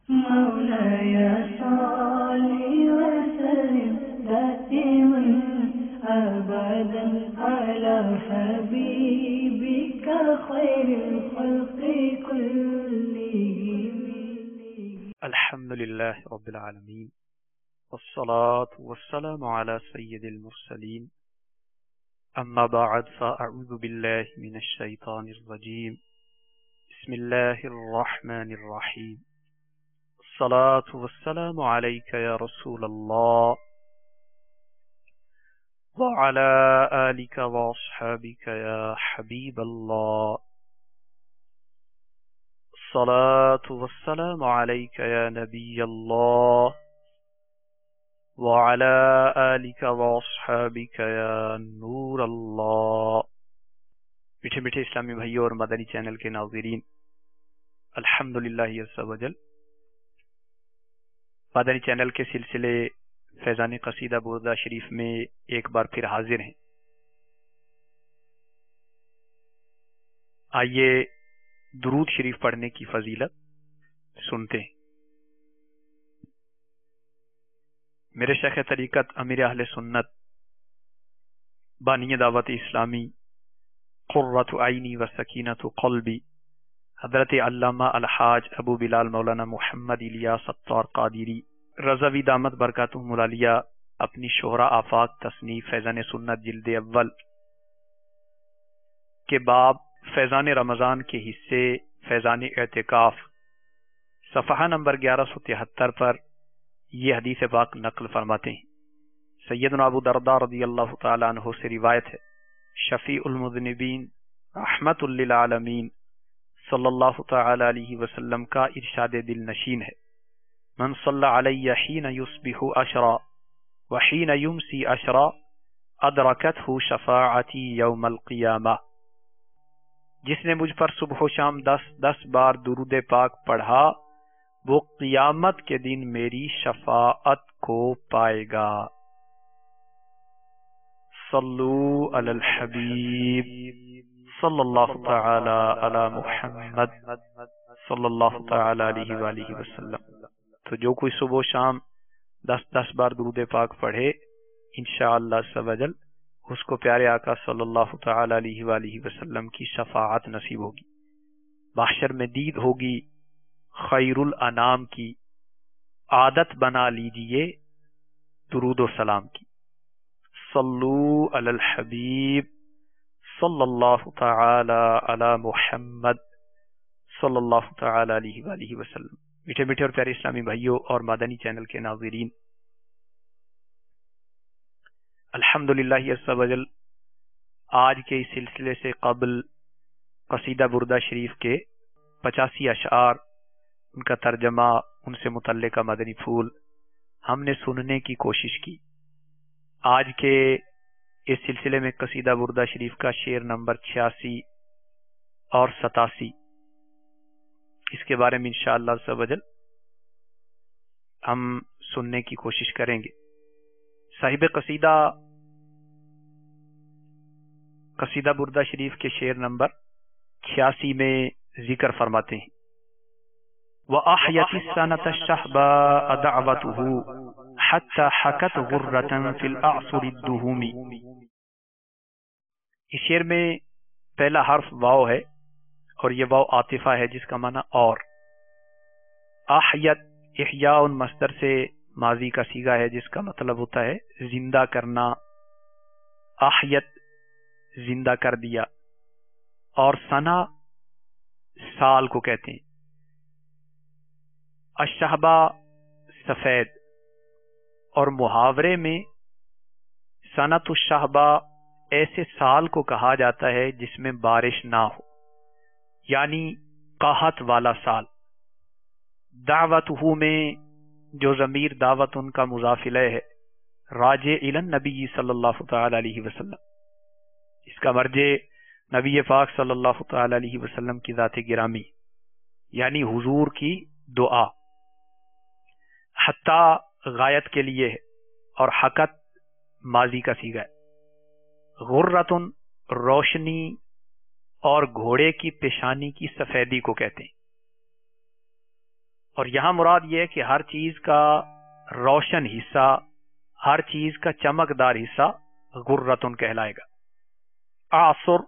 مولاي صل وسلم دائما أبدا على حبيبك خير الخلق كلهم. الحمد لله رب العالمين والصلاة والسلام على سيد المرسلين أما بعد فأعوذ بالله من الشيطان الرجيم بسم الله الرحمن الرحيم الصلاة والسلام عليك يا رسول الله وعلى آلك وأصحابك يا حبيب الله الصلاة والسلام عليك يا نبي الله وعلى آلك وأصحابك يا نور الله. میٹھے میٹھے اسلامی بھائیوں اور مدنی چینل کے ناظرین، الحمدللہ عز و جل مدنی چینل کے سلسلے فیضان قصیدہ بردہ شریف میں ایک بار پھر حاضر ہیں. آئیے درود شریف پڑھنے کی فضیلت سنتے ہیں. میرے شیخ طریقت امیر اہل سنت بانی دعوت اسلامی قرۃ عینی و سکینۃ قلبی حضرت علامہ الحاج ابو بلال مولانا محمد الیاس ستار قادری رضوی دامت برکاتہم العالیہ اپنی شہرا آفاق تصنیف فیضان سنت جلد اول کے باب فیضان رمضان کے حصے فیضان اعتکاف صفحہ نمبر 1173 پر یہ حدیث پاک نقل فرماتے ہیں. سیدنا ابو درداء رضی اللہ تعالیٰ عنہ سے روایت ہے، شفیع المذنبین رحمت للعالمین صلی اللہ تعالی علیہ وسلم کا ارشاد دل نشین ہے، من صلی علی حین یصبح عشرا وحین یمسی عشرا ادرکتہ شفاعتی یوم القیامہ. جس نے مجھ پر صبح و شام 10 بار درود پاک پڑھا وہ قیامت کے دن میری شفاعت کو پائے گا. صلو علی الحبیب صلی اللہ تعالی علی محمد صلی اللہ تعالی علیہ وآلہ وسلم. تو جو کوئی صبح و شام 10 بار درود پاک پڑھے انشاءاللہ عز و جل اس کو پیارے آقا صلی اللہ تعالی علیہ وآلہ وسلم کی شفاعت نصیب ہوگی. محشر میں دید ہوگی. خیر الانام کی عادت بنا لیجئے درود و سلام کی. صلو علی الحبیب صلی اللہ تعالی علی محمد صلی اللہ تعالی علیہ وآلہ وسلم. میٹھے میٹھے اور پیارے اسلامی بھائیوں اور مدنی چینل کے ناظرین، الحمدللہ عز و جل آج کے اس سلسلے سے قبل قصیدہ بردہ شریف کے 85 اشعار، ان کا ترجمہ، ان سے متعلقہ مدنی پھول ہم نے سننے کی کوشش کی. آج کے اس سلسلے میں قصیدہ بردہ شریف کا شعر نمبر 86 اور 87 اس کے بارے میں انشاءاللہ عز و جل ہم سننے کی کوشش کریں گے. صاحب قصیدہ بردہ شریف کے شعر نمبر 86 میں ذکر فرماتے ہیں، وَأَحْيَتِ السَّنَةَ الشَّحْبَاءَ دَعْوَتُهُ حَتَّى حَكَتْ غُرَّةً فِي الْأَعْصُرِ الدُّهُومِ. اس شعر میں پہلا حرف واو ہے اور یہ واو عاطفہ ہے جس کا معنی اور. احیت احیاء مصدر سے ماضی کا صیغہ ہے جس کا مطلب ہوتا ہے زندہ کرنا. احیت زندہ کر دیا، اور سنا سال کو کہتے ہیں. الشہبہ سفید، اور محاورے میں سنت الشہبہ ایسے سال کو کہا جاتا ہے جس میں بارش نہ ہو، یعنی قحط والا سال. دعوتہ میں جو ضمیر دعوت ان کا مضاف الیہ ہے راجع الی النبی صلی اللہ تعالی علیہ وسلم، اس کا مرجع نبی پاک صلی اللہ تعالی علیہ وسلم کی ذات گرامی یعنی حضور کی دعا. حتی غایت کے لیے ہے اور حقت ماضی کا صیغہ ہے. غرتن روشنی اور گھوڑے کی پیشانی کی سفیدی کو کہتے ہیں. اور یہاں مراد یہ ہے کہ ہر چیز کا روشن حصہ، ہر چیز کا چمکدار حصہ غرتن کہلائے گا۔ عصر،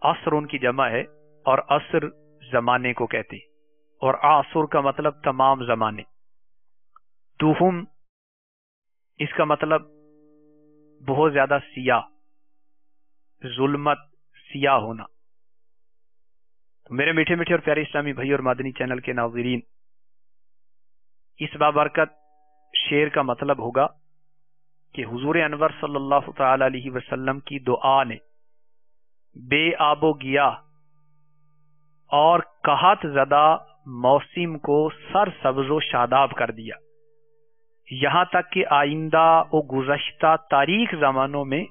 عصر ان کی جمع ہے، اور عصر زمانے کو کہتے ہیں، اور عصر کا مطلب تمام زمانے۔ دوہم اس کا مطلب بہت زیادہ سیاہ، ظلمت، سیاہ ہونا۔ تو میرے میٹھے میٹھے اور پیارے اسلامی بھائی اور مدنی چینل کے ناظرین، اس بابرکت شعر کا مطلب ہوگا کہ حضور انور صلی اللہ تعالی علیہ وسلم کی دعا نے بے آب و گیا اور قحط زدہ موسم کو سر سبز و شاداب کر دیا، یہاں تک کہ آئندہ و گزشتہ تاریخ زمانوں میں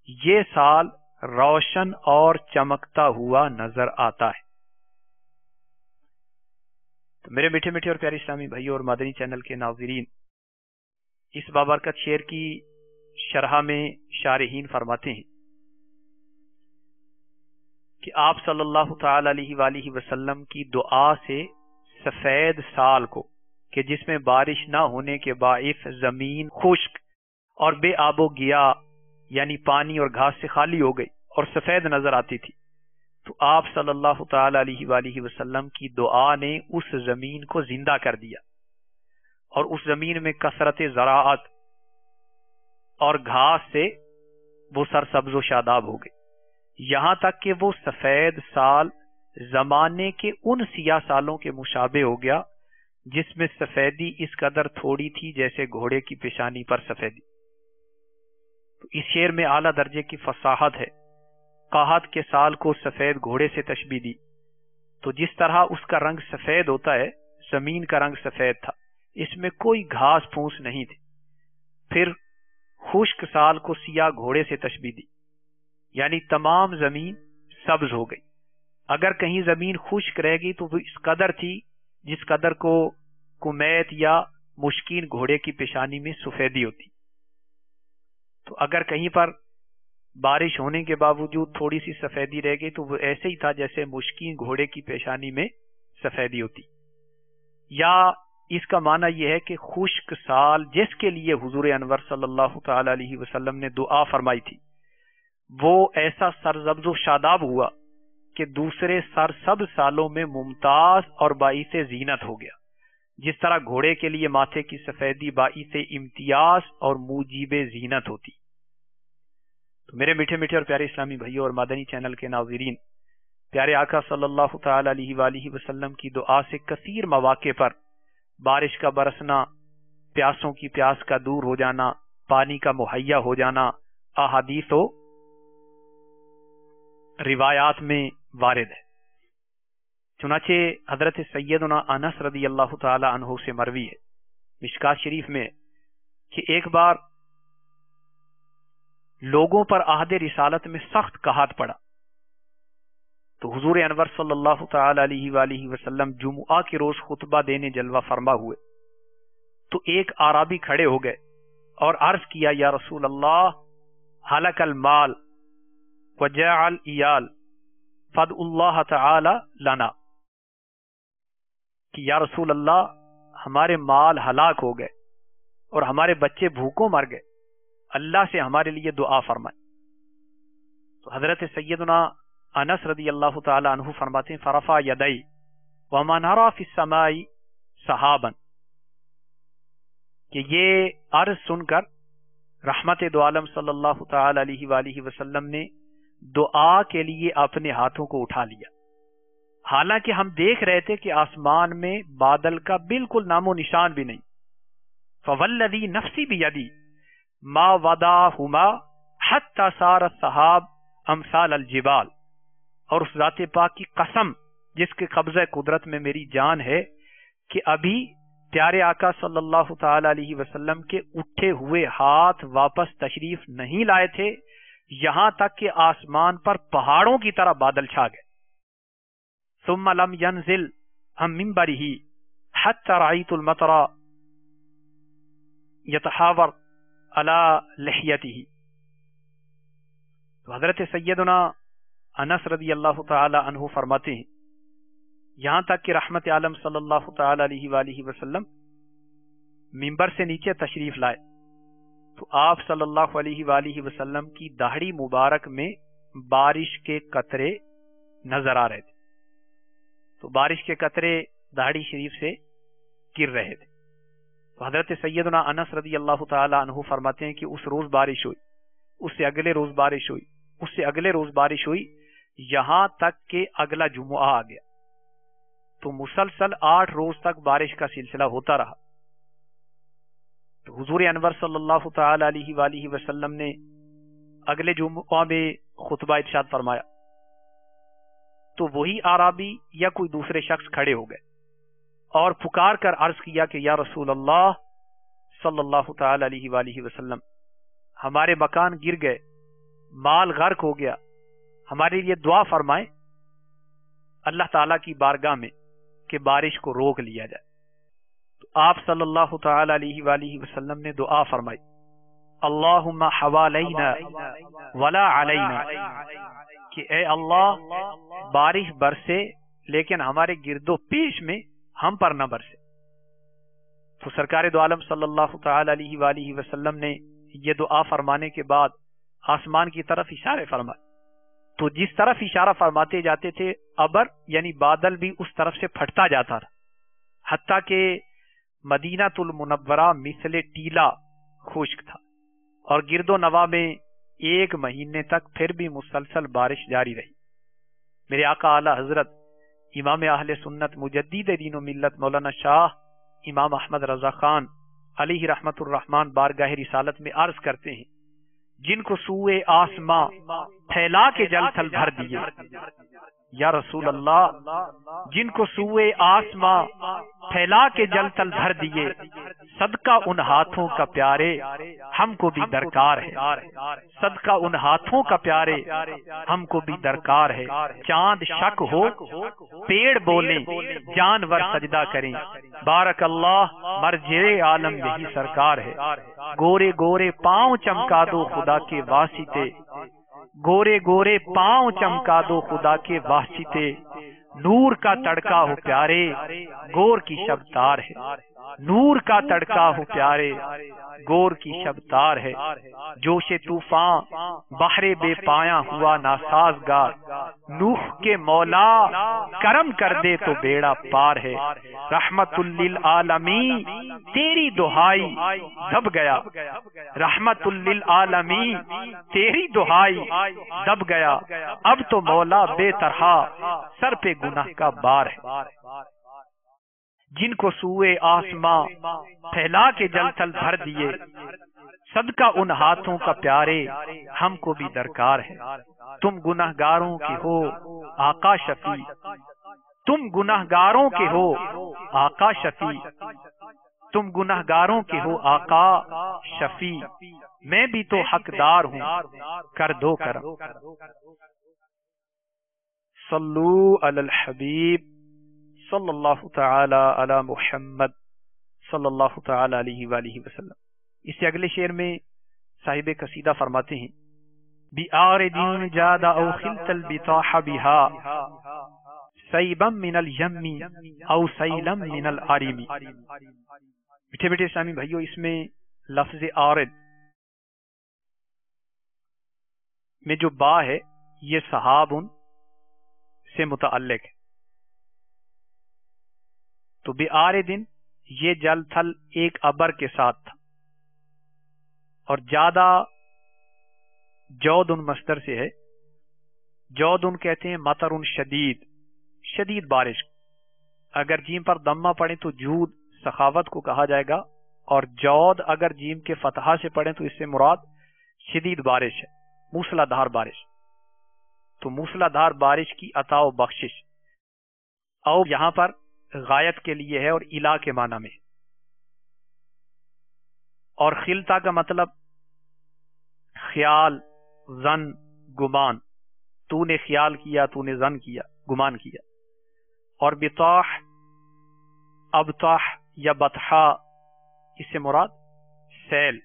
یہ سال روشن اور چمکتا ہوا نظر آتا ہے۔ تو میرے میٹھے میٹھے اور پیارے اسلامی بھائی اور مدنی چینل کے ناظرین، اس بابرکت شعر کی شرح میں شارحین فرماتے ہیں کہ آپ صلی اللہ تعالی علیہ وآلہ وسلم کی دعا سے سفید سال کو، کہ جس میں بارش نہ ہونے کے باعث زمین خشک اور بے آب و گیا یعنی پانی اور گھاس سے خالی ہو گئی اور سفید نظر آتی تھی، تو آپ صلی اللہ تعالی علیہ وآلہ وسلم کی دعا نے اس زمین کو زندہ کر دیا، اور اس زمین میں کثرت زراعت اور گھاس سے وہ سرسبز و شاداب ہو گئی، یہاں تک کہ وہ سفید سال زمانے کے ان سیاہ سالوں کے مشابہ ہو گیا جس میں سفیدی اس قدر تھوڑی تھی جیسے گھوڑے کی پیشانی پر سفیدی۔ تو اس شعر میں اعلیٰ درجے کی فصاحت ہے۔ قحط کے سال کو سفید گھوڑے سے تشبیہ دی، تو جس طرح اس کا رنگ سفید ہوتا ہے، زمین کا رنگ سفید تھا، اس میں کوئی گھاس پھوس نہیں تھی۔ پھر خشک سال کو سیاہ گھوڑے سے تشبیہ دی، یعنی تمام زمین سبز ہو گئی۔ اگر کہیں زمین خشک رہ گئی تو وہ اس قدر تھی جس قدر کو کمیت یا مشکین گھوڑے کی پیشانی میں سفیدی ہوتی۔ تو اگر کہیں پر بارش ہونے کے باوجود تھوڑی سی سفیدی رہ گئی تو وہ ایسے ہی تھا جیسے مشکین گھوڑے کی پیشانی میں سفیدی ہوتی۔ یا اس کا معنی یہ ہے کہ خشک سال جس کے لیے حضور انور صلی اللہ تعالی علیہ وسلم نے دعا فرمائی تھی، وہ ایسا سرسبز و شاداب ہوا کہ دوسرے سرسبز سالوں میں ممتاز اور باعث زینت ہو گیا، جس طرح گھوڑے کے لیے ماتھے کی سفیدی باعث امتیاز اور موجب زینت ہوتی۔ تو میرے میٹھے میٹھے اور پیارے اسلامی بھائیوں اور مدنی چینل کے ناظرین، پیارے آقا صلی اللہ تعالی علیہ وآلہ وسلم کی دعا سے کثیر مواقع پر بارش کا برسنا، پیاسوں کی پیاس کا دور ہو جانا، پانی کا مہیا ہو جانا احادیث و روایات میں وارد ہے۔ چنانچہ حضرت سیدنا انس رضی اللہ تعالی عنہ سے مروی ہے مشکات شریف میں کہ ایک بار لوگوں پر عہد رسالت میں سخت قحط پڑا، تو حضور انور صلی اللہ تعالی علیہ وآلہ وسلم جمعہ کے روز خطبہ دینے جلوہ فرما ہوئے، تو ایک اعرابی کھڑے ہو گئے اور عرض کیا، یا رسول اللہ، ہلک المال وجاع العیال فادعوا اللہ تعالی لنا، کہ یا رسول اللہ، ہمارے مال ہلاک ہو گئے اور ہمارے بچے بھوکوں مر گئے، اللہ سے ہمارے لیے دعا فرمائیں۔ تو حضرت سیدنا انس رضی اللہ تعالی عنہ فرماتے ہیں، فرفع یدی وما نرى فی السماء سحابا، کہ یہ عرض سن کر رحمت دو عالم صلی اللہ تعالی علیہ وآلہ وسلم نے دعا کے لیے اپنے ہاتھوں کو اٹھا لیا، حالانکہ ہم دیکھ رہے تھے کہ آسمان میں بادل کا بالکل نام و نشان بھی نہیں۔ فوالذی نفسی بیدی ما ودعہما حتی صار السحاب امثال الجبال، اور اس ذات پاک کی قسم جس کے قبضہ قدرت میں میری جان ہے کہ ابھی پیارے آقا صلی اللہ تعالی علیہ وسلم کے اٹھے ہوئے ہاتھ واپس تشریف نہیں لائے تھے، یہاں تک کہ آسمان پر پہاڑوں کی طرح بادل چھا گئے۔ ثم لم ينزل عن منبره حتى رأيت المطر يتحاور على لحيته۔ تو حضرت سیدنا انس رضی اللہ تعالی عنہ فرماتے ہیں یہاں تک کہ رحمت عالم صلی اللہ تعالی علیہ وآلہ وسلم ممبر سے نیچے تشریف لائے تو آپ صلی اللہ علیہ وآلہ وسلم کی داڑھی مبارک میں بارش کے قطرے نظر آ رہے تھے. تو بارش کے قطرے داڑھی شریف سے گر رہے تھے. تو حضرت سیدنا انس رضی اللہ تعالی عنہ فرماتے ہیں کہ اس روز بارش ہوئی، اس سے اگلے روز بارش ہوئی، اس سے اگلے روز بارش ہوئی، یہاں تک کہ اگلا جمعہ آ گیا. تو مسلسل 8 روز تک بارش کا سلسلہ ہوتا رہا. تو حضور انور صلی اللہ تعالی علیہ وآلہ وسلم نے اگلے جمعہ میں خطبہ ارشاد فرمایا تو وہی اعرابی یا کوئی دوسرے شخص کھڑے ہو گئے اور پکار کر عرض کیا کہ یا رسول اللہ صلی اللہ تعالی علیہ وآلہ وسلم، ہمارے مکان گر گئے، مال غرق ہو گیا، ہمارے لیے دعا فرمائیں اللہ تعالیٰ کی بارگاہ میں کہ بارش کو روک لیا جائے. تو آپ صلی اللہ تعالی علیہ وآلہ وسلم نے دعا فرمائی اللہم حوالینا ولا علینا، کہ اے اللہ بارش برسے لیکن ہمارے گرد و پیش میں ہم پر نہ برسے. تو سرکار دو عالم صلی اللہ تعالی علیہ وآلہ وسلم نے یہ دعا فرمانے کے بعد آسمان کی طرف اشارے فرمائے. تو جس طرف اشارہ فرماتے جاتے تھے ابر یعنی بادل بھی اس طرف سے پھٹتا جاتا تھا، حتیٰ کہ مدینہ المنورہ مثل ٹیلا خشک تھا اور گرد و نواح میں 1 مہینے تک پھر بھی مسلسل بارش جاری رہی. میرے آقا اعلی حضرت امام اہل سنت مجدد دین و ملت مولانا شاہ امام احمد رضا خان علیہ رحمت الرحمن بارگاہ رسالت میں عرض کرتے ہیں جن کو سوئے آسماں پھیلا کے جل تھل بھر دیے، یا رسول اللہ جن کو سوئے آسماں پھیلا کے جل تل بھر دیے، صدقہ ان ہاتھوں کا پیارے ہم کو بھی درکار ہے، صدقہ ان ہاتھوں کا پیارے ہم کو بھی درکار ہے. چاند شک ہو پیڑ بولیں جانور سجدہ کریں، بارک اللہ مرجع عالم یہی سرکار ہے. گورے گورے پاؤں چمکا دو خدا کے واسطے، گورے گورے پاؤں چمکا دو خدا کے واسطے، نور کا تڑکا ہو پیارے گور کی شب تار ہے، نور کا تڑکا ہو پیارے گور کی شب تار ہے. جوش طوفان بحر بے پایا ہوا ناسازگار، نوح کے مولا کرم کر دے تو بیڑا پار ہے. رحمت للعالمین تیری دہائی دب گیا، رحمت للعالمین تیری دہائی دب گیا، اب تو مولا بے طرح سر پہ گناہ کا بار ہے. جن کو سوئے آسماں پھیلا کے جل تل بھر دیے، صدقہ ان ہاتھوں کا پیارے ہم کو بھی درکار ہے. تم گناہ گاروں کے ہو آقا شفیع، تم گناہ گاروں کے ہو آقا شفیع، تم گناہ گاروں کے ہو آقا شفیع، میں بھی تو حقدار ہوں کر دو کرم. صلو علی الحبیب صلی اللہ تعالی علی محمد صلی اللہ تعالی علیہ وآلہ وسلم. اس سے اگلے شعر میں صاحب قصیدہ فرماتے ہیں بِآرِدٍ جَادَ أَوْ خِلْتَ الْبِطَاحَ بِهَا سَيْبًا مِنَ الْيَمِّ أَوْ سَيْلًا مِنَ الْعَرِمِ. میٹھے میٹھے اسلامی بھائیو، اس میں لفظ آرد میں جو با ہے یہ صحاب سے متعلق ہے. تو بِآرِدٍ یہ جل تھل ایک ابر کے ساتھ تھا، اور زیادہ جودن مصدر سے ہے. جودن کہتے ہیں مطر شدید، شدید بارش. اگر جیم پر دمہ پڑے تو جود سخاوت کو کہا جائے گا، اور جود اگر جیم کے فتحہ سے پڑھیں تو اس سے مراد شدید بارش ہے، موسلا دھار بارش. تو موسلا دھار بارش کی عطا و بخشش، او یہاں پر غایت کے لیے ہے اور الہ کے معنی میں. اور خلتا کا مطلب خیال، ظن، گمان. تو نے خیال کیا، تو نے ظن کیا، گمان کیا. اور بطاح، ابطاح یا بطحا، اس سے مراد سیل.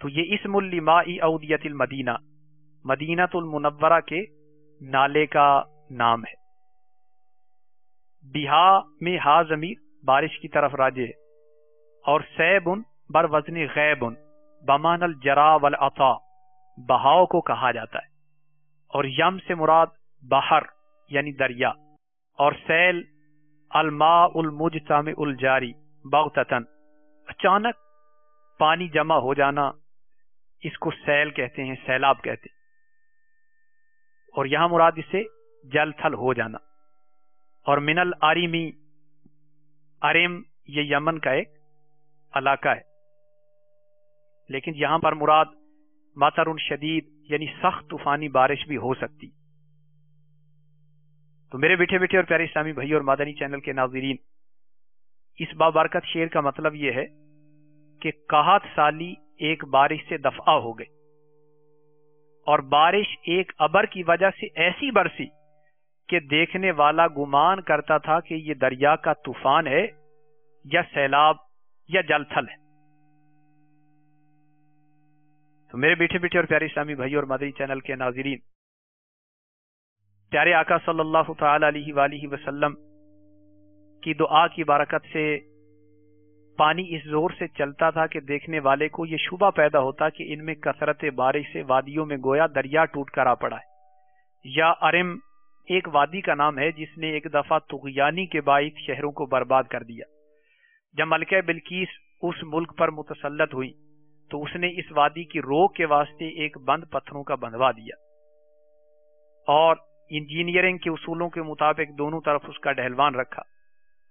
تو یہ اسم لماء اودیت المدینہ، مدینہ المنورہ کے نالے کا نام ہے. بہا میں ہا ضمیر بارش کی طرف راجع ہے، اور سیبن بر وزن غیبن بمان الجرا والعطا بہاؤ کو کہا جاتا ہے، اور یم سے مراد بحر یعنی دریا، اور سیل الماء المجتمع الجاری بغتتن اچانک پانی جمع ہو جانا، اس کو سیل کہتے ہیں، سیلاب کہتے ہیں، اور یہاں مراد اسے جل تھل ہو جانا۔ اور من العریمی، عرم یہ یمن کا ایک علاقہ ہے، لیکن یہاں پر مراد مطر شدید یعنی سخت طوفانی بارش بھی ہو سکتی۔ تو میرے بیٹھے بیٹھے اور پیارے اسلامی بھائی اور مدنی چینل کے ناظرین، اس بابرکت شعر کا مطلب یہ ہے کہ قحط سالی ایک بارش سے دفع ہو گئی، اور بارش ایک ابر کی وجہ سے ایسی برسی کہ دیکھنے والا گمان کرتا تھا کہ یہ دریا کا طوفان ہے یا سیلاب یا جل تھل ہے۔ تو میرے بیٹھے بیٹھے اور پیارے اسلامی بھائی اور مدنی چینل کے ناظرین، پیارے آقا صلی اللہ تعالی علیہ وآلہ وسلم کی دعا کی برکت سے پانی اس زور سے چلتا تھا کہ دیکھنے والے کو یہ شبہ پیدا ہوتا کہ ان میں کثرت بارش سے وادیوں میں گویا دریا ٹوٹ کر آ پڑا ہے۔ یا ارم ایک وادی کا نام ہے جس نے ایک دفعہ طغیانی کے باعث شہروں کو برباد کر دیا۔ جب ملکہ بلقیس اس ملک پر متسلط ہوئی تو اس نے اس وادی کی روک کے واسطے ایک بند پتھروں کا بندھوا دیا، اور انجینئرنگ کے اصولوں کے مطابق دونوں طرف اس کا ڈھلوان رکھا،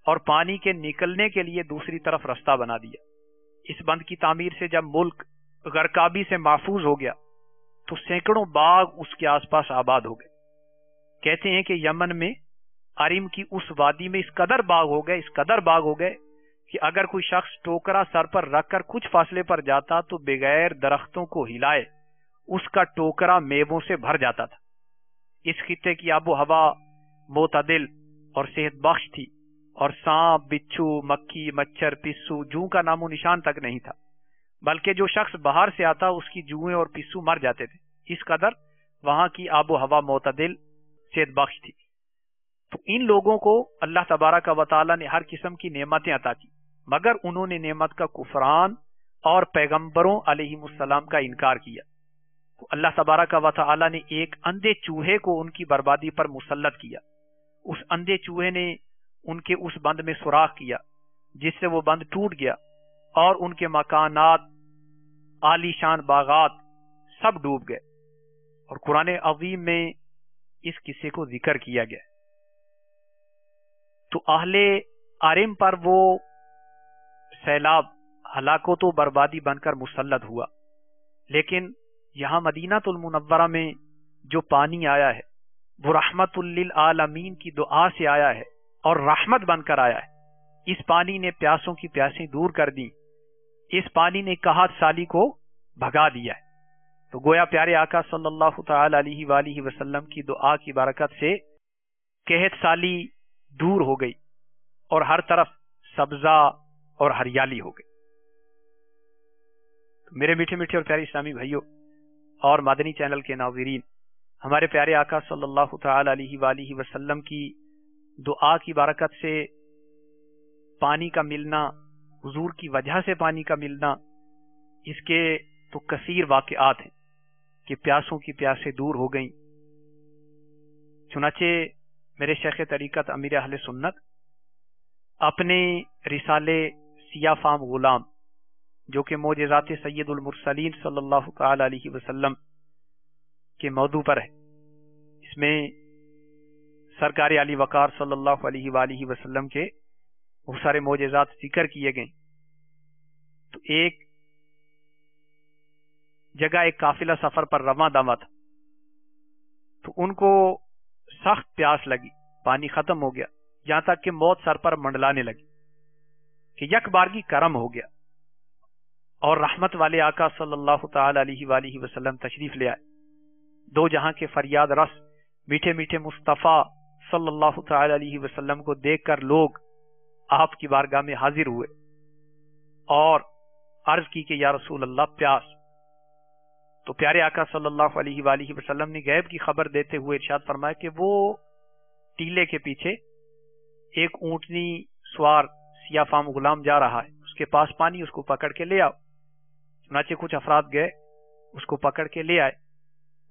اور پانی کے نکلنے کے لیے دوسری طرف رستہ بنا دیا۔ اس بند کی تعمیر سے جب ملک غرقابی سے محفوظ ہو گیا تو سینکڑوں باغ اس کے آس پاس آباد ہو گئے۔ کہتے ہیں کہ یمن میں عرم کی اس وادی میں اس قدر باغ ہو گئے کہ اگر کوئی شخص ٹوکرا سر پر رکھ کر کچھ فاصلے پر جاتا تو بغیر درختوں کو ہلائے اس کا ٹوکرا میووں سے بھر جاتا تھا۔ اس خطے کی آب و ہوا معتدل اور صحت بخش تھی، اور سانپ، بچھو، مکھی، مچھر، پسو، جوں کا نام و نشان تک نہیں تھا، بلکہ جو شخص باہر سے آتا اس کی جوئیں اور پسو مر جاتے تھے۔ اس قدر وہاں کی آب و ہوا معتدل، صحت بخش تھی۔ تو ان لوگوں کو اللہ تبارک و تعالی نے ہر قسم کی نعمتیں عطا کی، مگر انہوں نے نعمت کا کفران اور پیغمبروں علیہم السلام کا انکار کیا۔ تو اللہ تبارک و تعالی نے ایک اندھے چوہے کو ان کی بربادی پر مسلط کیا۔ اس اندھے چوہے نے ان کے اس بند میں سوراخ کیا جس سے وہ بند ٹوٹ گیا، اور ان کے مکانات، عالی شان باغات سب ڈوب گئے، اور قرآن عظیم میں اس قصے کو ذکر کیا گیا۔ تو اہل عرم پر وہ سیلاب، ہلاکت و بربادی بن کر مسلط ہوا، لیکن یہاں مدینہ المنورہ میں جو پانی آیا ہے وہ رحمت للعالمین کی دعا سے آیا ہے اور رحمت بن کر آیا ہے۔ اس پانی نے پیاسوں کی پیاسیں دور کر دی، اس پانی نے قحط سالی کو بھگا دیا ہے۔ تو گویا پیارے آقا صلی اللہ تعالی علیہ وآلہ وسلم کی دعا کی برکت سے قحط سالی دور ہو گئی اور ہر طرف سبزہ اور ہریالی ہو گئی۔ میرے میٹھے میٹھے اور پیارے اسلامی بھائیوں اور مدنی چینل کے ناظرین، ہمارے پیارے آقا صلی اللہ تعالی علیہ وآلہ وسلم کی دعا کی برکت سے پانی کا ملنا، حضور کی وجہ سے پانی کا ملنا، اس کے تو کثیر واقعات ہیں کہ پیاسوں کی پیاسیں دور ہو گئیں۔ چنانچہ میرے شیخ طریقت امیر اہل سنت اپنے رسالے سیاہ فام غلام، جو کہ معجزات سید المرسلین صلی اللہ تعالی علیہ وسلم کے موضوع پر ہے، اس میں سرکار علی وقار صلی اللہ علیہ وآلہ وسلم کے بہت سارے معجزات ذکر کیے گئے۔ تو ایک جگہ ایک قافلہ سفر پر رواں دواں تھا، تو ان کو سخت پیاس لگی، پانی ختم ہو گیا، یہاں تک کہ موت سر پر منڈلانے لگی کہ یک بارگی کرم ہو گیا، اور رحمت والے آقا صلی اللہ تعالی علیہ وآلہ وسلم تشریف لے آئے۔ دو جہاں کے فریاد رس میٹھے میٹھے مصطفیٰ صلی اللہ تعالی علیہ وسلم کو دیکھ کر لوگ آپ کی بارگاہ میں حاضر ہوئے اور عرض کی کہ یا رسول اللہ پیاس۔ تو پیارے آقا صلی اللہ علیہ وآلہ وسلم نے غیب کی خبر دیتے ہوئے ارشاد فرمایا کہ وہ ٹیلے کے پیچھے ایک اونٹنی سوار سیاہ فام غلام جا رہا ہے، اس کے پاس پانی، اس کو پکڑ کے لے آؤ۔ چنانچہ کچھ افراد گئے، اس کو پکڑ کے لے آئے۔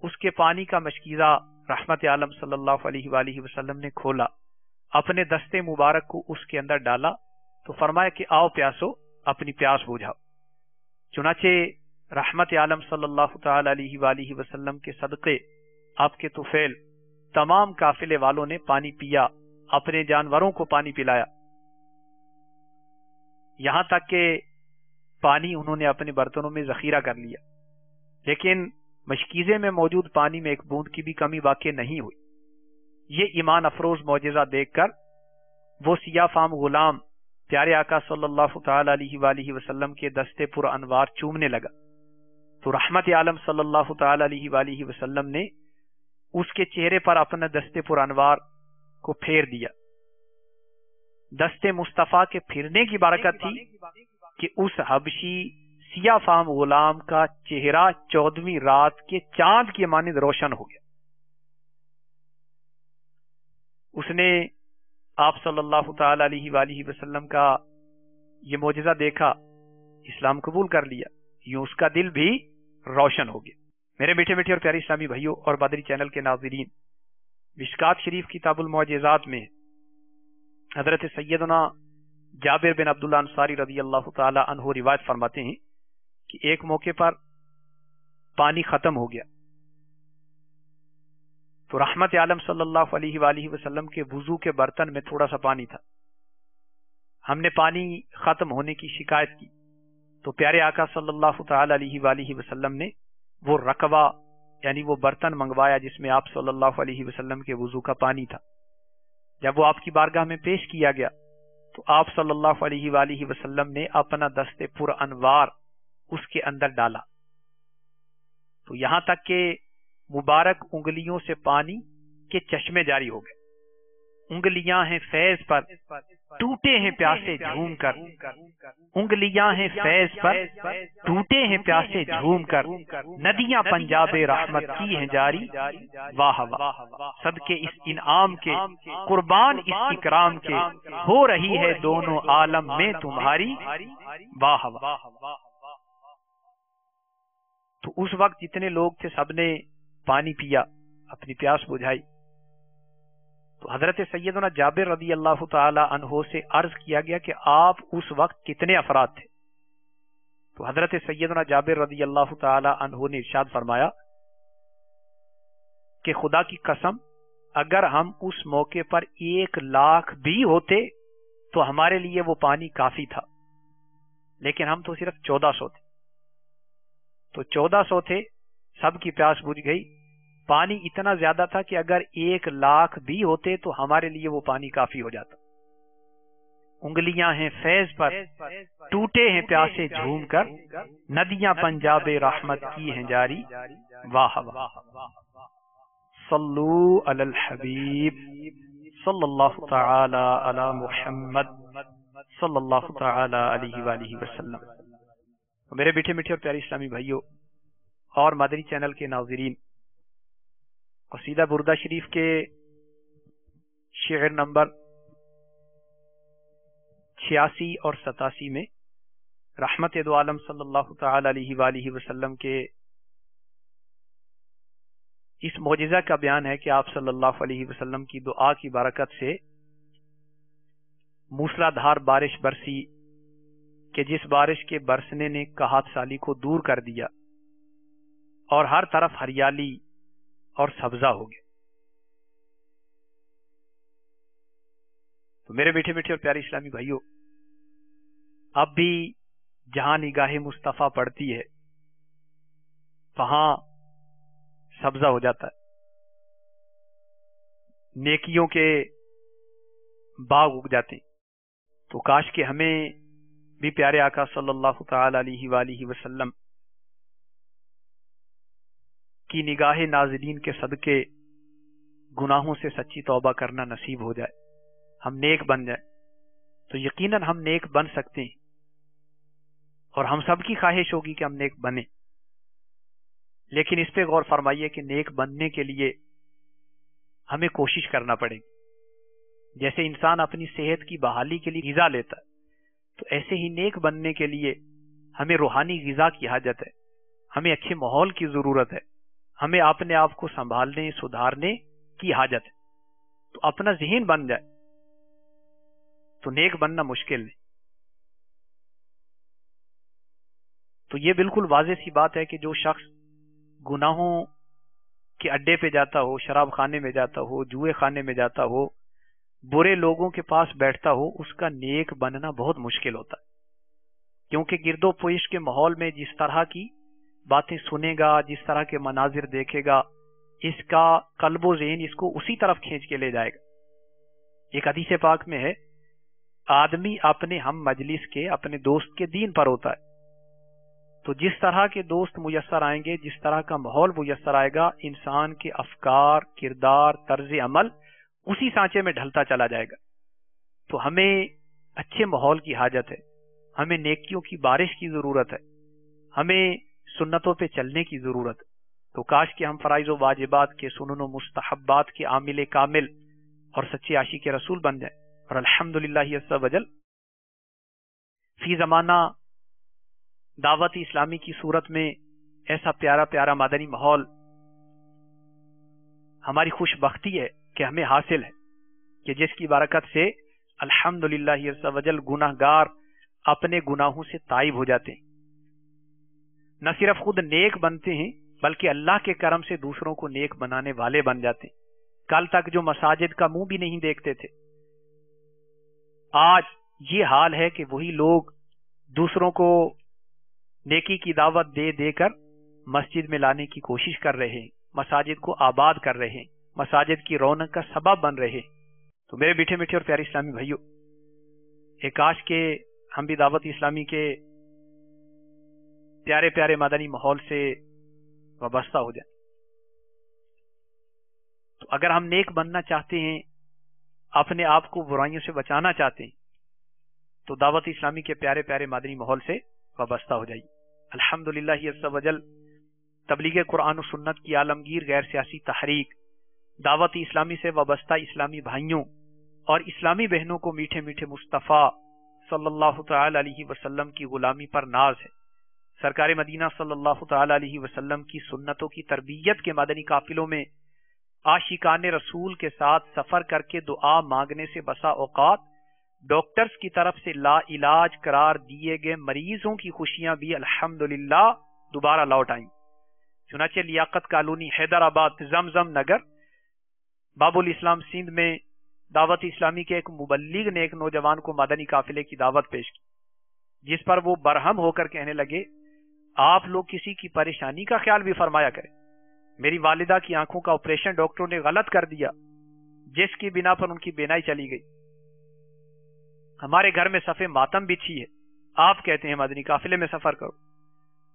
اس کے پانی کا مشکیزہ رحمت عالم صلی اللہ علیہ وآلہ وسلم نے کھولا، اپنے دستے مبارک کو اس کے اندر ڈالا تو فرمایا کہ آؤ پیاسو، اپنی پیاس بجھاؤ۔ چنانچہ رحمت عالم صلی اللہ تعالی علیہ وآلہ وسلم کے صدقے آپ کے طفیل تمام قافلے والوں نے پانی پیا، اپنے جانوروں کو پانی پلایا، یہاں تک کہ پانی انہوں نے اپنے برتنوں میں ذخیرہ کر لیا، لیکن مشکیزے میں موجود پانی میں ایک بوند کی بھی کمی واقع نہیں ہوئی۔ یہ ایمان افروز معجزہ دیکھ کر وہ سیاہ فام غلام پیارے آقا صلی اللہ تعالی علیہ وآلہ وسلم کے دستے پر انوار چومنے لگا تو رحمت عالم صلی اللہ تعالی علیہ وآلہ وسلم نے اس کے چہرے پر اپنا دستے پر انوار کو پھیر دیا۔ دستے مصطفیٰ کے پھرنے کی برکت تھی کہ اس حبشی سیاہ فام غلام کا چہرہ 14ویں رات کے چاند کی مانند روشن ہو گیا۔ اس نے آپ صلی اللہ تعالی علیہ وآلہ وسلم کا یہ معجزہ دیکھا، اسلام قبول کر لیا، یوں اس کا دل بھی روشن ہو گیا۔ میرے میٹھے میٹھے اور پیارے اسلامی بھائیوں اور بدری چینل کے ناظرین، مشکات شریف کتاب المعجزات میں حضرت سیدنا جابر بن عبداللہ انصاری رضی اللہ تعالی عنہ روایت فرماتے ہیں کہ ایک موقع پر پانی ختم ہو گیا تو رحمت عالم صلی اللہ علیہ وآلہ وسلم کے وضو کے برتن میں تھوڑا سا پانی تھا۔ ہم نے پانی ختم ہونے کی شکایت کی تو پیارے آقا صلی اللہ تعالی علیہ وآلہ وسلم نے وہ رقبہ یعنی وہ برتن منگوایا جس میں آپ صلی اللہ علیہ وسلم کے وضو کا پانی تھا۔ جب وہ آپ کی بارگاہ میں پیش کیا گیا تو آپ صلی اللہ علیہ وآلہ وسلم نے اپنا دستے پر انوار اس کے اندر ڈالا تو یہاں تک کہ مبارک انگلیوں سے پانی کے چشمے جاری ہو گئے۔ انگلیاں ہیں فیض پر، ٹوٹے ہیں پیاسے جھوم کر، انگلیاں ہیں فیض پر، ٹوٹے ہیں پیاسے جھوم کر، ندیاں پنجاب رحمت کی ہیں جاری، واہ واہ صدقے اس انعام کے، قربان اس اکرام کے، ہو رہی ہے دونوں عالم میں تمہاری، واہ واہ۔ تو اس وقت جتنے لوگ تھے سب نے پانی پیا، اپنی پیاس بجھائی۔ تو حضرت سیدنا جابر رضی اللہ تعالی عنہ سے عرض کیا گیا کہ آپ اس وقت کتنے افراد تھے؟ تو حضرت سیدنا جابر رضی اللہ تعالی عنہ نے ارشاد فرمایا کہ خدا کی قسم اگر ہم اس موقع پر 1,00,000 بھی ہوتے تو ہمارے لیے وہ پانی کافی تھا، لیکن ہم تو صرف 1400 تھے۔ تو 1400 تھے، سب کی پیاس بجھ گئی، پانی اتنا زیادہ تھا کہ اگر 1,00,000 بھی ہوتے تو ہمارے لیے وہ پانی کافی ہو جاتا۔ انگلیاں ہیں فیض پر، ٹوٹے ہیں پیاسے جھوم کر، ندیاں پنجاب رحمت کی ہیں جاری، واہ واہ۔ صلو علی الحبیب صلی اللہ تعالی علی محمد صلی اللہ تعالی علیہ وآلہ وسلم۔ میرے میٹھے میٹھے اور پیارے اسلامی بھائیوں اور مدنی چینل کے ناظرین، قصیدہ بردہ شریف کے شعر نمبر 86 اور 87 میں رحمت دو عالم صلی اللہ تعالی علیہ وآلہ وسلم کے اس معجزہ کا بیان ہے کہ آپ صلی اللہ علیہ وسلم کی دعا کی برکت سے موسلا دھار بارش برسی کہ جس بارش کے برسنے نے قحط سالی کو دور کر دیا اور ہر طرف ہریالی اور سبزہ ہو گیا۔ تو میرے میٹھے میٹھے اور پیارے اسلامی بھائیوں، اب بھی جہاں نگاہ مصطفیٰ پڑتی ہے وہاں سبزہ ہو جاتا ہے، نیکیوں کے باغ اگ جاتے ہیں۔ تو کاش کہ ہمیں بھی پیارے آقا صلی اللہ تعالی علیہ وآلہ وسلم کی نگاہ ناظرین کے صدقے گناہوں سے سچی توبہ کرنا نصیب ہو جائے، ہم نیک بن جائیں۔ تو یقیناً ہم نیک بن سکتے ہیں اور ہم سب کی خواہش ہوگی کہ ہم نیک بنیں، لیکن اس پہ غور فرمائیے کہ نیک بننے کے لیے ہمیں کوشش کرنا پڑے گی۔ جیسے انسان اپنی صحت کی بحالی کے لیے غذا لیتا ہے، تو ایسے ہی نیک بننے کے لیے ہمیں روحانی غذا کی حاجت ہے، ہمیں اچھے ماحول کی ضرورت ہے، ہمیں اپنے آپ کو سنبھالنے سدھارنے کی حاجت ہے۔ تو اپنا ذہن بن جائے تو نیک بننا مشکل نہیں۔ تو یہ بالکل واضح سی بات ہے کہ جو شخص گناہوں کے اڈے پہ جاتا ہو، شراب خانے میں جاتا ہو، جوئے خانے میں جاتا ہو، برے لوگوں کے پاس بیٹھتا ہو، اس کا نیک بننا بہت مشکل ہوتا ہے، کیونکہ گرد و پیش کے ماحول میں جس طرح کی باتیں سنے گا، جس طرح کے مناظر دیکھے گا، اس کا قلب و ذہن اس کو اسی طرف کھینچ کے لے جائے گا۔ ایک حدیث پاک میں ہے، آدمی اپنے ہم مجلس کے، اپنے دوست کے دین پر ہوتا ہے۔ تو جس طرح کے دوست میسر آئیں گے، جس طرح کا ماحول میسر آئے گا، انسان کے افکار، کردار، طرز عمل اسی سانچے میں ڈھلتا چلا جائے گا۔ تو ہمیں اچھے ماحول کی حاجت ہے، ہمیں نیکیوں کی بارش کی ضرورت ہے، ہمیں سنتوں پہ چلنے کی ضرورت ہے۔ تو کاش کہ ہم فرائض و واجبات کے، سنن و مستحبات کے عامل کامل اور سچے عاشق رسول بن جائیں۔ اور الحمدللہ عز وجل فی زمانہ دعوت اسلامی کی صورت میں ایسا پیارا پیارا مدنی ماحول ہماری خوش بختی ہے کہ ہمیں حاصل ہے، کہ جس کی برکت سے الحمدللہ عز وجل گناہ گار اپنے گناہوں سے تائب ہو جاتے ہیں، نہ صرف خود نیک بنتے ہیں بلکہ اللہ کے کرم سے دوسروں کو نیک بنانے والے بن جاتے ہیں۔ کل تک جو مساجد کا منہ بھی نہیں دیکھتے تھے، آج یہ حال ہے کہ وہی لوگ دوسروں کو نیکی کی دعوت دے دے کر مسجد میں لانے کی کوشش کر رہے ہیں، مساجد کو آباد کر رہے ہیں، مساجد کی رونق کا سبب بن رہے ہیں۔ تو میرے میٹھے میٹھے اور پیارے اسلامی بھائیوں، ایک کاش کہ ہم بھی دعوت اسلامی کے پیارے پیارے مدنی ماحول سے وابستہ ہو جائیں۔ تو اگر ہم نیک بننا چاہتے ہیں، اپنے آپ کو برائیوں سے بچانا چاہتے ہیں، تو دعوت اسلامی کے پیارے پیارے مدنی ماحول سے وابستہ ہو جائیے۔ الحمدللہ عز وجل تبلیغ قرآن و سنت کی عالمگیر غیر سیاسی تحریک دعوت اسلامی سے وابستہ اسلامی بھائیوں اور اسلامی بہنوں کو میٹھے میٹھے مصطفیٰ صلی اللہ تعالی علیہ وسلم کی غلامی پر ناز ہے۔ سرکار مدینہ صلی اللہ تعالی علیہ وسلم کی سنتوں کی تربیت کے مدنی قافلوں میں عاشقان رسول کے ساتھ سفر کر کے دعا مانگنے سے بسا اوقات ڈاکٹرز کی طرف سے لا علاج قرار دیے گئے مریضوں کی خوشیاں بھی الحمدللہ دوبارہ لوٹ آئیں۔ چنانچہ لیاقت کالونی، حیدرآباد، زمزم نگر، باب الاسلام سندھ میں دعوت اسلامی کے ایک مبلغ نے ایک نوجوان کو مدنی قافلے کی دعوت پیش کی، جس پر وہ برہم ہو کر کہنے لگے، آپ لوگ کسی کی پریشانی کا خیال بھی فرمایا کریں۔ میری والدہ کی آنکھوں کا آپریشن ڈاکٹروں نے غلط کر دیا، جس کی بنا پر ان کی بینائی چلی گئی۔ ہمارے گھر میں صف ماتم بچھی ہے، آپ کہتے ہیں مدنی قافلے میں سفر کرو۔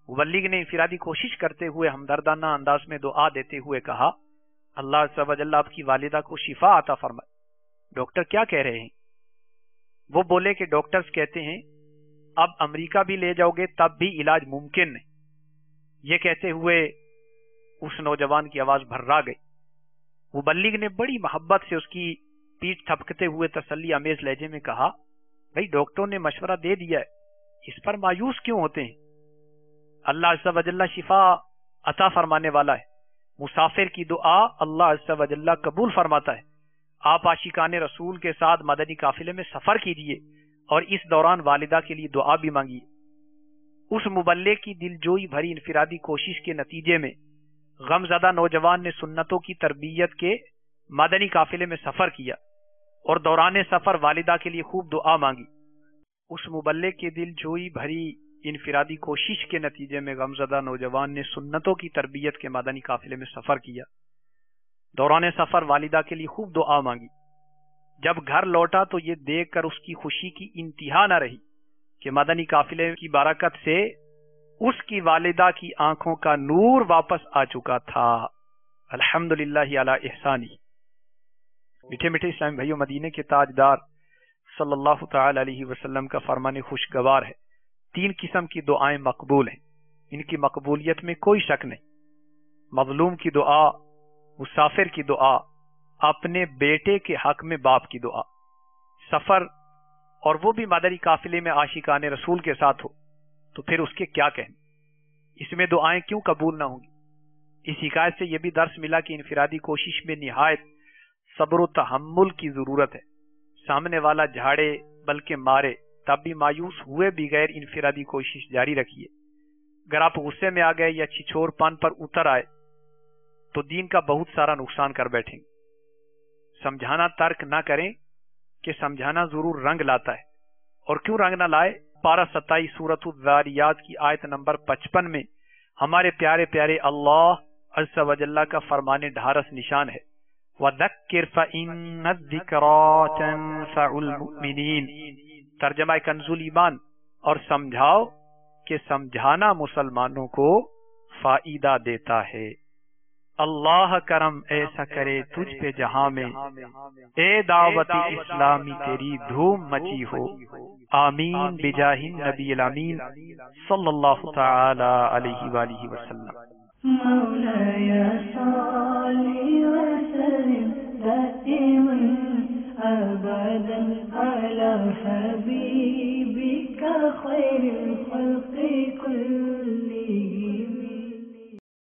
مبلغ نے انفرادی کوشش کرتے ہوئے ہمدردانہ انداز میں دعا دیتے ہوئے کہا، اللہ عز و جل آپ کی والدہ کو شفا عطا فرمائے۔ ڈاکٹر کیا کہہ رہے ہیں؟ وہ بولے کہ ڈاکٹرز کہتے ہیں اب امریکہ بھی لے جاؤ گے تب بھی علاج ممکن نہیں۔ یہ کہتے ہوئے اس نوجوان کی آواز بھرا گئی۔ مبلغ نے بڑی محبت سے اس کی پیٹھ تھپکتے ہوئے تسلی آمیز لہجے میں کہا، بھائی ڈاکٹروں نے مشورہ دے دیا ہے، اس پر مایوس کیوں ہوتے ہیں؟ اللہ عز و جل شفا عطا فرمانے والا ہے، مسافر کی دعا اللہ عز و جل قبول فرماتا ہے۔ آپ عاشقان رسول کے ساتھ مدنی قافلے میں سفر کیجئے اور اس دوران والدہ کے لیے دعا بھی مانگیے۔ اس مبلغ کی دلجوئی بھری انفرادی کوشش کے نتیجے میں غم زدہ نوجوان نے سنتوں کی تربیت کے مدنی قافلے میں سفر کیا اور دوران سفر والدہ کے لیے خوب دعا مانگی۔ اس مبلغ کی دلجوئی بھری انفرادی کوشش کے نتیجے میں غم زدہ نوجوان نے سنتوں کی تربیت کے مدنی قافلے میں سفر کیا، دوران سفر والدہ کے لیے خوب دعا مانگی۔ جب گھر لوٹا تو یہ دیکھ کر اس کی خوشی کی انتہا نہ رہی کہ مدنی قافلے کی برکت سے اس کی والدہ کی آنکھوں کا نور واپس آ چکا تھا۔ الحمدللہ علی احسانی۔ میٹھے میٹھے اسلامی بھائیوں، مدینے کے تاجدار صلی اللہ تعالی علیہ وسلم کا فرمان خوشگوار ہے، 3 قسم کی دعائیں مقبول ہیں، ان کی مقبولیت میں کوئی شک نہیں۔ مظلوم کی دعا، مسافر کی دعا، اپنے بیٹے کے حق میں باپ کی دعا۔ سفر اور وہ بھی مدری قافلے میں عاشقان رسول کے ساتھ ہو تو پھر اس کے کیا کہنے؟ اس میں دعائیں کیوں قبول نہ ہوں گی؟ اس حکایت سے یہ بھی درس ملا کہ انفرادی کوشش میں نہایت صبر و تحمل کی ضرورت ہے. سامنے والا جھاڑے بلکہ مارے تب بھی مایوس ہوئے بغیر انفرادی کوشش جاری رکھیے. اگر آپ غصے میں آ گئے یا چھچور پن پر اتر آئے تو دین کا بہت سارا نقصان کر بیٹھیں. سمجھانا ترک نہ کریں کہ سمجھانا ضرور رنگ لاتا ہے، اور کیوں رنگ نہ لائے؟ پارہ 27 سورۃ الذاریات کی آیت نمبر 55 میں ہمارے پیارے پیارے اللہ عز و جل کا فرمان ڈھارس نشان ہے، وَذَكِّرْ فَإِنَّ الذِّكْرَىٰ تَنفَعُ الْمُؤْمِنِينَ. ترجمہ کنز ایمان، اور سمجھاؤ کہ سمجھانا مسلمانوں کو فائدہ دیتا ہے. اللہ کرم ایسا کرے تجھ پہ جہاں میں، اے دعوت اسلامی تیری دھوم مچی ہو. آمین بجاہ النبی الامین صلی اللہ تعالی علیہ وآلہ وسلم. مولاي صل وسلم دائما أبدا على حبيبك خير الخلق كلهم.